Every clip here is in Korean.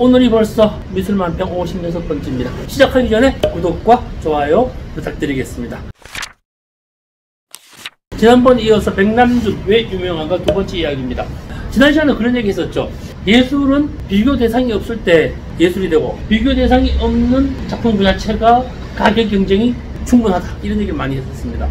오늘이 벌써 미술만 156번째입니다. 시작하기 전에 구독과 좋아요 부탁드리겠습니다. 지난번 이어서 백남준 왜 유명한가 두 번째 이야기입니다. 지난 시간에 그런 얘기 했었죠. 예술은 비교 대상이 없을 때 예술이 되고, 비교 대상이 없는 작품 그 자체가 가격 경쟁이 충분하다, 이런 얘기를 많이 했었습니다.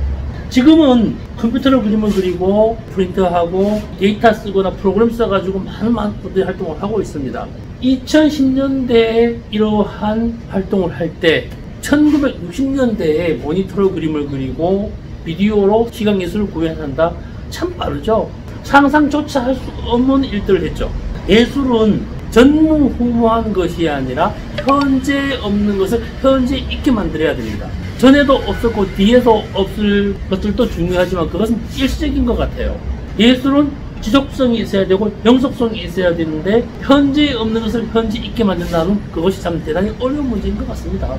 지금은 컴퓨터로 그림을 그리고 프린트하고 데이터 쓰거나 프로그램 써가지고 많은 분들이 활동을 하고 있습니다. 2010년대에 이러한 활동을 할 때 1960년대에 모니터로 그림을 그리고 비디오로 시각예술을 구현한다, 참 빠르죠. 상상조차 할 수 없는 일들을 했죠. 예술은 전무후무한 것이 아니라 현재 없는 것을 현재 있게 만들어야 됩니다. 전에도 없었고 뒤에도 없을 것들도 중요하지만 그것은 일시적인 것 같아요. 예술은 지속성이 있어야 되고 영속성이 있어야 되는데 현재 없는 것을 현재 있게 만든다는 그것이 참 대단히 어려운 문제인 것 같습니다.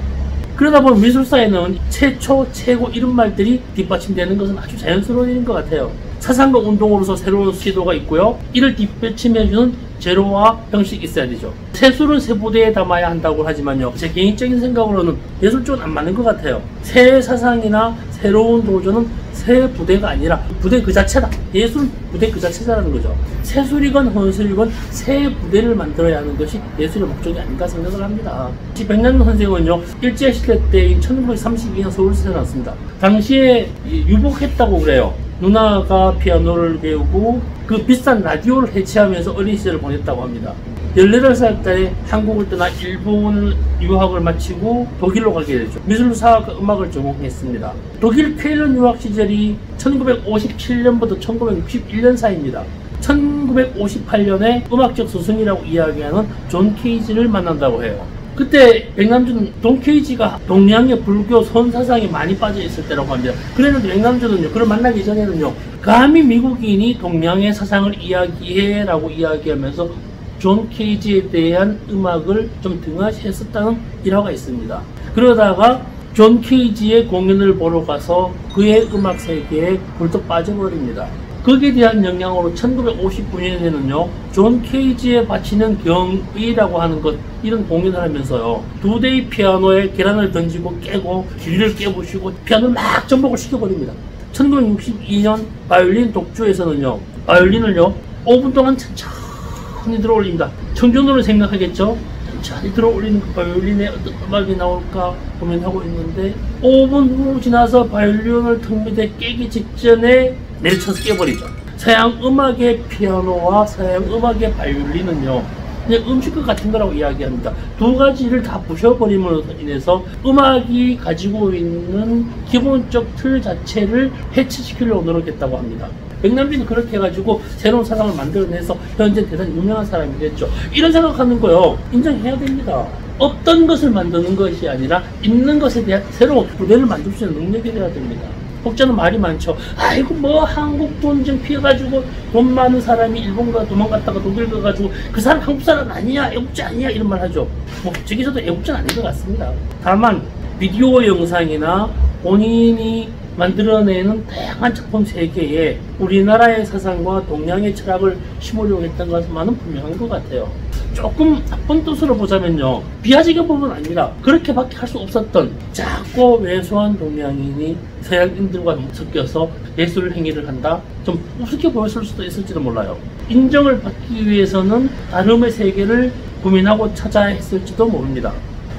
그러다 보면 미술사에는 최초, 최고 이런 말들이 뒷받침되는 것은 아주 자연스러운 일인 것 같아요. 사상과 운동으로서 새로운 시도가 있고요. 이를 뒷받침해주는 재료와 형식이 있어야 되죠. 세술은 세 부대에 담아야 한다고 하지만요, 제 개인적인 생각으로는 예술 쪽은 안 맞는 것 같아요. 새 사상이나 새로운 도전은 새 부대가 아니라 부대 그 자체다. 예술은 부대 그 자체라는 거죠. 세술이건 헌술이건 새 부대를 만들어야 하는 것이 예술의 목적이 아닌가 생각을 합니다. 백남준 선생은요, 일제시대 때인 1932년 서울시에 태어났습니다. 당시에 유복했다고 그래요. 누나가 피아노를 배우고 그 비싼 라디오를 해체하면서 어린 시절을 보냈다고 합니다. 18살 때 한국을 떠나 일본 유학을 마치고 독일로 가게 되죠. 미술사학과 음악을 전공했습니다. 독일 쾰른 유학 시절이 1957년부터 1961년 사이입니다. 1958년에 음악적 스승이라고 이야기하는 존 케이지를 만난다고 해요. 그때 백남준은 존 케이지가 동양의 불교 선사상에 많이 빠져 있을 때라고 합니다. 그랬는데 백남준은요, 그걸 만나기 전에는요, 감히 미국인이 동양의 사상을 이야기해 라고 이야기하면서 존 케이지에 대한 음악을 좀 등한시했었다는 일화가 있습니다. 그러다가 존 케이지의 공연을 보러 가서 그의 음악 세계에 훌쩍 빠져버립니다. 거기에 대한 영향으로 1959년에는요, 존 케이지에 바치는 경의라고 하는 것, 이런 공연을 하면서요, 2대의 피아노에 계란을 던지고 깨고 길이를 깨부시고 피아노를 막 전복을 시켜버립니다. 1962년 바이올린 독주에서는요, 바이올린을요 5분 동안 천천히 들어 올립니다. 청중들은 생각하겠죠. 천천히 들어 올리는 그 바이올린에 어떤 음악이 나올까 고민하고 있는데 5분 후 지나서 바이올린을 턱 밑에 깨기 직전에 내리쳐서 깨버리죠. 서양 음악의 피아노와 서양 음악의 바이올린은요, 그냥 음식과 같은 거라고 이야기합니다. 두 가지를 다 부셔버림으로 인해서 음악이 가지고 있는 기본적 틀 자체를 해체시키려고 노력했다고 합니다. 백남준이 그렇게 해가지고 새로운 사상을 만들어내서 현재 대단히 유명한 사람이 됐죠. 이런 생각하는 거요, 인정해야 됩니다. 없던 것을 만드는 것이 아니라 있는 것에 대한 새로운 부대를 만들 수 있는 능력이 돼야 됩니다. 혹자는 말이 많죠. 아이고 뭐 한국 전쟁 피해가지고 돈 많은 사람이 일본 가 도망갔다가 독일 가가지고 그 사람 한국 사람 아니야, 애국자 아니야, 이런 말 하죠. 뭐 저기서도 애국자는 아닌 것 같습니다. 다만 비디오 영상이나 본인이 만들어내는 다양한 작품 세계에 우리나라의 사상과 동양의 철학을 심으려고 했던 것만은 분명한 것 같아요. 조금 나쁜 뜻으로 보자면요, 비하적인 부분은 아닙니다. 그렇게밖에 할 수 없었던 작고 왜소한 동양인이 서양인들과 섞여서 예술 행위를 한다, 좀 우습게 보였을 수도 있을지도 몰라요. 인정을 받기 위해서는 다름의 세계를 고민하고 찾아야 했을지도 모릅니다.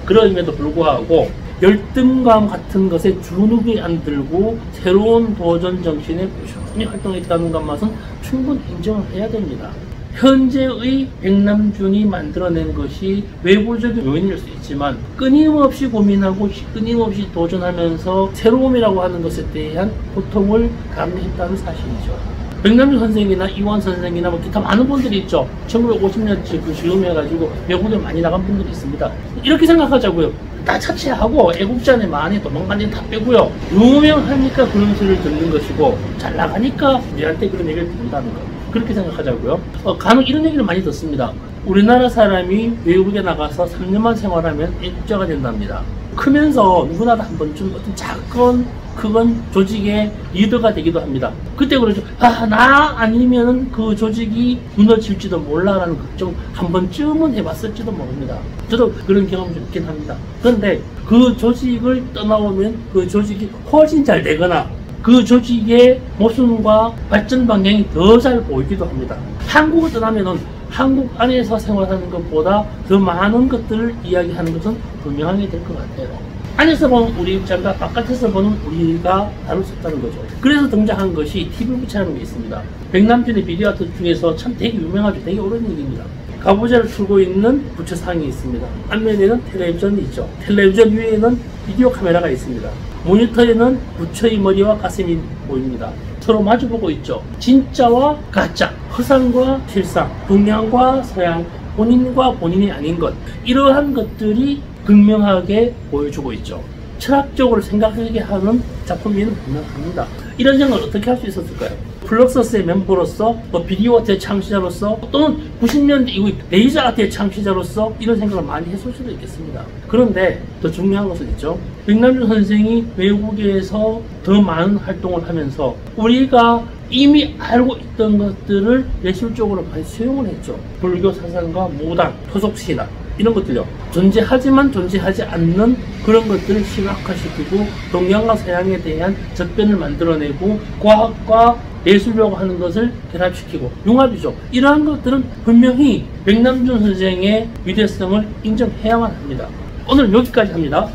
그럼에도 불구하고 열등감 같은 것에 주눅이 안 들고 새로운 도전 정신에 꾸준히 활동했다는 것만은 충분히 인정을 해야 됩니다. 현재의 백남준이 만들어낸 것이 외부적인 요인일 수 있지만 끊임없이 고민하고 끊임없이 도전하면서 새로움이라고 하는 것에 대한 고통을 감내했다는 사실이죠. 백남준 선생이나 이완 선생이나 뭐 기타 많은 분들이 있죠. 1950년쯤 그 시험해가지고 외국에 많이 나간 분들이 있습니다. 이렇게 생각하자고요. 다 차치하고 애국자네 많이 도망간 데는 다 빼고요. 유명하니까 그런 소리를 듣는 것이고 잘 나가니까 우리한테 그런 얘기를 듣는다는 거, 그렇게 생각하자고요. 간혹 이런 얘기를 많이 듣습니다. 우리나라 사람이 외국에 나가서 3년만 생활하면 애국자가 된답니다. 크면서 누구나 다 한 번쯤 어떤 작은 큰 조직의 리더가 되기도 합니다. 그때 그러죠. 나 아니면 그 조직이 무너질지도 몰라라는 걱정 한 번쯤은 해봤을지도 모릅니다. 저도 그런 경험이 좀 있긴 합니다. 그런데 그 조직을 떠나오면 그 조직이 훨씬 잘 되거나 그 조직의 모순과 발전 방향이 더 잘 보이기도 합니다. 한국을 떠나면은 한국 안에서 생활하는 것보다 더 많은 것들을 이야기하는 것은 분명하게 될 것 같아요. 안에서 보는 우리 입장과 바깥에서 보는 우리가 다를 수 있다는 거죠. 그래서 등장한 것이 TV 부채라는 게 있습니다. 백남준의 비디오 아트 중에서 참 되게 유명하죠. 되게 오래된 얘기입니다. 가부좌를 틀고 있는 부채상이 있습니다. 앞면에는 텔레비전이 있죠. 텔레비전 위에는 비디오 카메라가 있습니다. 모니터에는 부처의 머리와 가슴이 보입니다. 서로 마주보고 있죠. 진짜와 가짜, 허상과 실상, 동양과 서양, 본인과 본인이 아닌 것, 이러한 것들이 극명하게 보여주고 있죠. 철학적으로 생각하게 하는 작품이면 분명합니다. 이런 생각을 어떻게 할 수 있었을까요? 플럭서스의 멤버로서, 비디오 아트의 창시자로서, 또는 90년대 이후 레이저 아트의 창시자로서 이런 생각을 많이 했을 수도 있겠습니다. 그런데 더 중요한 것은 있죠. 백남준 선생이 외국에서 더 많은 활동을 하면서 우리가 이미 알고 있던 것들을 예술적으로 많이 수용을 했죠. 불교 사상과 무당, 토속신앙 이런 것들요. 존재하지만 존재하지 않는 그런 것들을 시각화시키고 동양과 서양에 대한 접변을 만들어내고 과학과 예술이라고 하는 것을 결합시키고 융합이죠. 이러한 것들은 분명히 백남준 선생의 위대성을 인정해야만 합니다. 오늘 여기까지 합니다.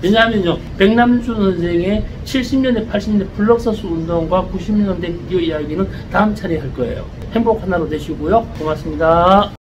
왜냐하면요, 백남준 선생의 70년대, 80년대 플럭서스 운동과 90년대 비디오 이야기는 다음 차례 할 거예요. 행복 하나로 되시고요. 고맙습니다.